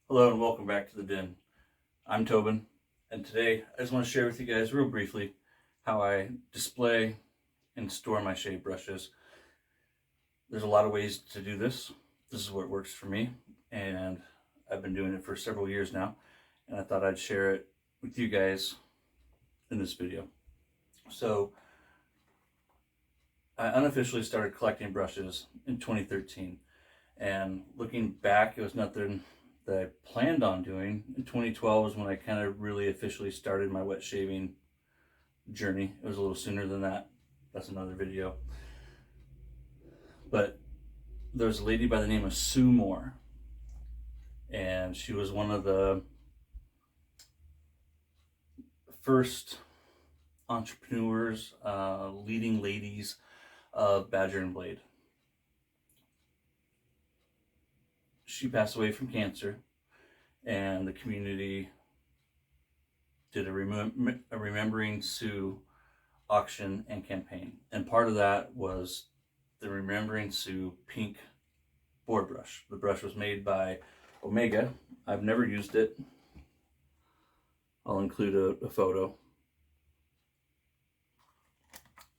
Hello and welcome back to the den. I'm Tobin, and today I just want to share with you guys real briefly how I display and store my shave brushes. There's a lot of ways to do this. This is what works for me, and I've been doing it for several years now, and I thought I'd share it with you guys in this video. So I unofficially started collecting brushes in 2013, and looking back, it was nothing that I planned on doing. In 2012 was when I kind of really officially started my wet shaving journey. It was a little sooner than that. That's another video. But there's a lady by the name of Sue Moore, and she was one of the first entrepreneurs, leading ladies of Badger and Blade. She passed away from cancer, and the community did a Remembering Sue auction and campaign. And part of that was the Remembering Sue pink board brush. The brush was made by Omega. I've never used it. I'll include a photo.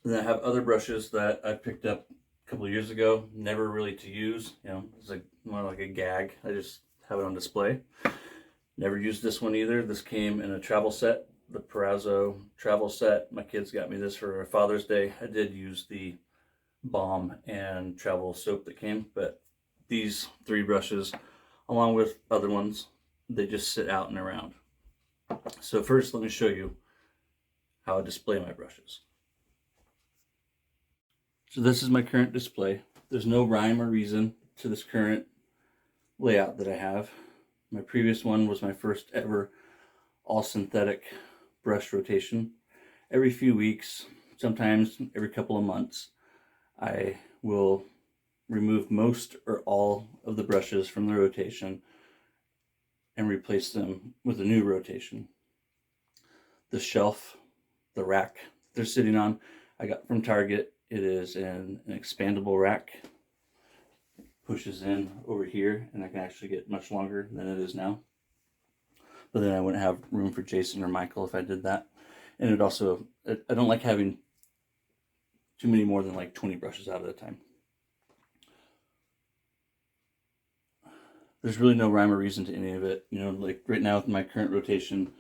And then I have other brushes that I picked up a couple of years ago, never really to use. It's like more like a gag. I just have it on display. Never used this one either. This came in a travel set, the Perazzo travel set. My kids got me this for Father's Day. I did use the balm and travel soap that came, but these three brushes, along with other ones, they just sit out and around. So first, let me show you how I display my brushes. So this is my current display. There's no rhyme or reason to this current layout that I have. My previous one was my first ever all synthetic brush rotation. Every few weeks, sometimes every couple of months, I will remove most or all of the brushes from the rotation and replace them with a new rotation. The shelf, the rack they're sitting on, I got from Target. It is an expandable rack. It pushes in over here, and I can actually get much longer than it is now. But then I wouldn't have room for Jason or Michael if I did that. And it also, I don't like having too many more than like 20 brushes out at a time. There's really no rhyme or reason to any of it. Like right now with my current rotation,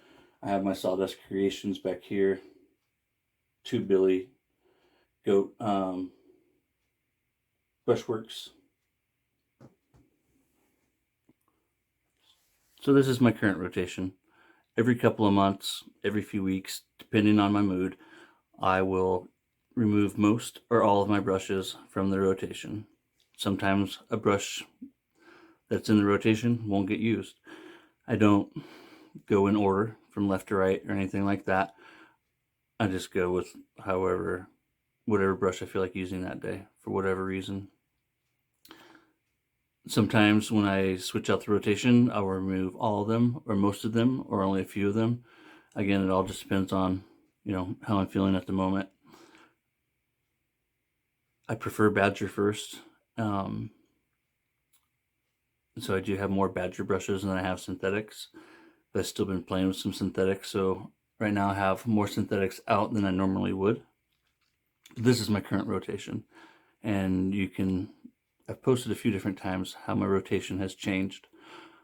I have my Sawdust Creations back here, two Billy Goat Brushworks. So this is my current rotation. Every couple of months, every few weeks, depending on my mood, I will remove most or all of my brushes from the rotation. Sometimes a brush that's in the rotation won't get used. I don't go in order from left to right or anything like that. I just go with whatever brush I feel like using that day for whatever reason. Sometimes when I switch out the rotation, I'll remove all of them or most of them or only a few of them. Again, it all just depends on, how I'm feeling at the moment. I prefer Badger first. So I do have more Badger brushes than I have synthetics, but I've still been playing with some synthetics. So right now I have more synthetics out than I normally would. This is my current rotation, and I've posted a few different times how my rotation has changed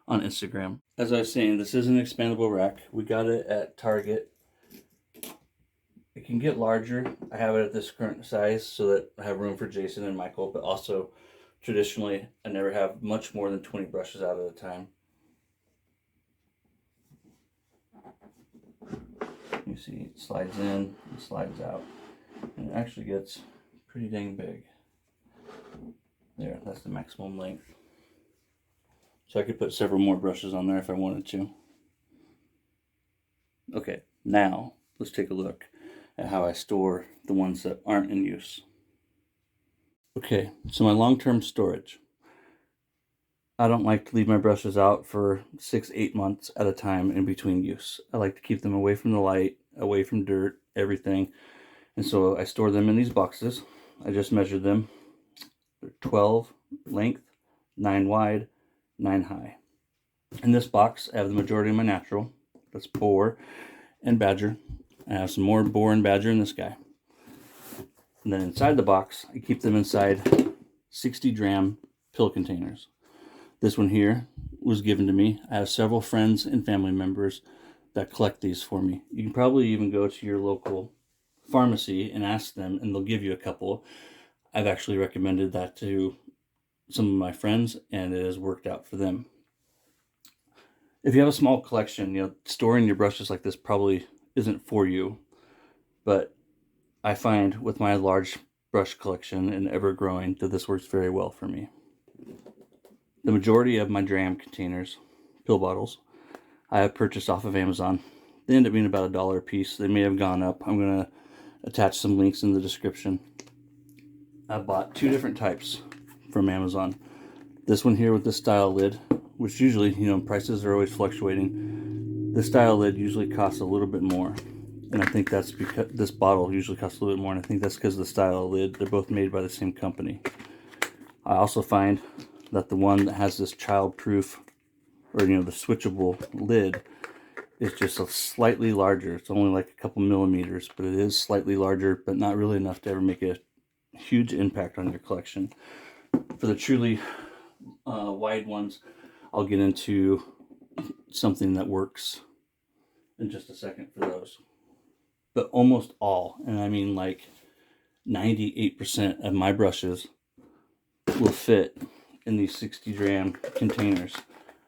on Instagram. As I was saying, this is an expandable rack. We got it at Target. It can get larger. I have it at this current size so that I have room for Jason and Michael, but also traditionally I never have much more than 20 brushes out at a time. You see it slides in and slides out, and it actually gets pretty dang big. There, that's the maximum length. So I could put several more brushes on there if I wanted to. Okay, now let's take a look at how I store the ones that aren't in use. Okay, so my long-term storage. I don't like to leave my brushes out for 6-8 months at a time in between use. I like to keep them away from the light, away from dirt, everything. And so I store them in these boxes. I just measured them. They're 12 length, 9 wide, 9 high. In this box, I have the majority of my natural. That's boar and badger. I have some more boar and badger in this guy. And then inside the box, I keep them inside 60 Dram pill containers. This one here was given to me. I have several friends and family members that collect these for me. You can probably even go to your local pharmacy and ask them, and they'll give you a couple. I've actually recommended that to some of my friends, and it has worked out for them. If you have a small collection, storing your brushes like this probably isn't for you, but I find with my large brush collection and ever growing that this works very well for me. The majority of my Dram containers, pill bottles, I have purchased off of Amazon. They end up being about $1 a piece. They may have gone up. I'm going to attach some links in the description. I bought 2 different types from Amazon. This one here with this style lid, which usually, prices are always fluctuating. This style lid usually costs a little bit more. And I think that's because this bottle usually costs a little bit more. And I think that's because of the style lid. They're both made by the same company. I also find that the one that has this child-proof, or the switchable lid, is just a slightly larger. It's only like a couple millimeters, but it is slightly larger, but not really enough to ever make a huge impact on your collection. For the truly wide ones, I'll get into something that works in just a second for those. But almost all, and I mean like 98% of my brushes will fit in these 60 Dram containers.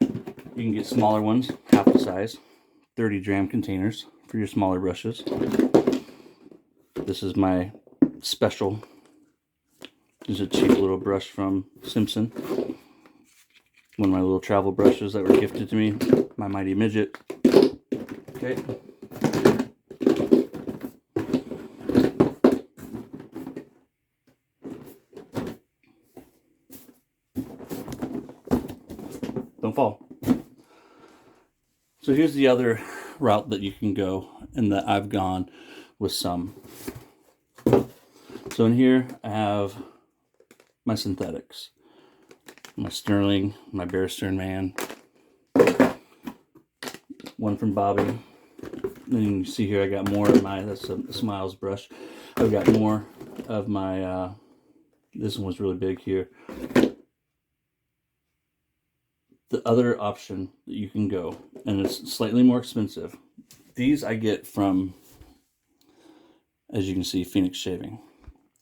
You can get smaller ones, half the size, 30 Dram containers for your smaller brushes. This is my special. This is a cheap little brush from Simpson. One of my little travel brushes that were gifted to me, my Mighty Midget. Okay. Don't fall. So here's the other route that you can go, and that I've gone with some. So in here I have my synthetics, my Sterling, my Bear Stearns Man, one from Bobby. Then you can see here I got more of my, that's a Smiles brush. I've got more of my, this one was really big here. The other option that you can go, and it's slightly more expensive. These I get from, as you can see, Phoenix Shaving.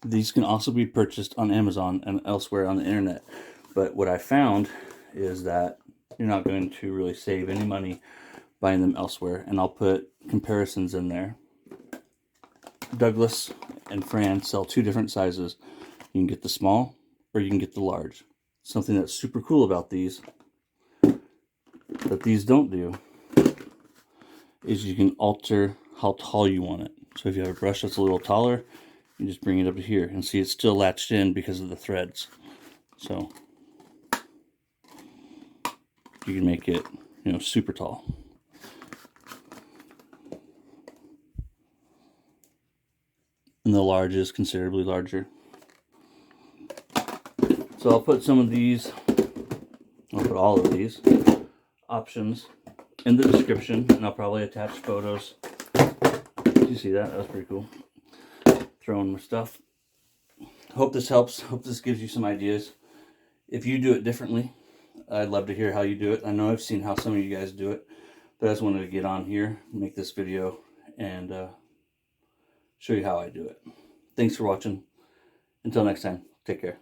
These can also be purchased on Amazon and elsewhere on the internet. But what I found is that you're not going to really save any money buying them elsewhere. And I'll put comparisons in there. Douglas and Fran sell 2 different sizes. You can get the small or you can get the large. Something that's super cool about these, that these don't do, is you can alter how tall you want it. So if you have a brush that's a little taller, you just bring it up to here, and see it's still latched in because of the threads. So you can make it, super tall. And the large is considerably larger. So I'll put some of these, I'll put all of these options in the description, and I'll probably attach photos. Did you see that? That was pretty cool. Throwing my stuff. Hope this helps. Hope this gives you some ideas. If you do it differently, I'd love to hear how you do it. I know I've seen how some of you guys do it, but I just wanted to get on here, make this video, and show you how I do it. Thanks for watching. Until next time, take care.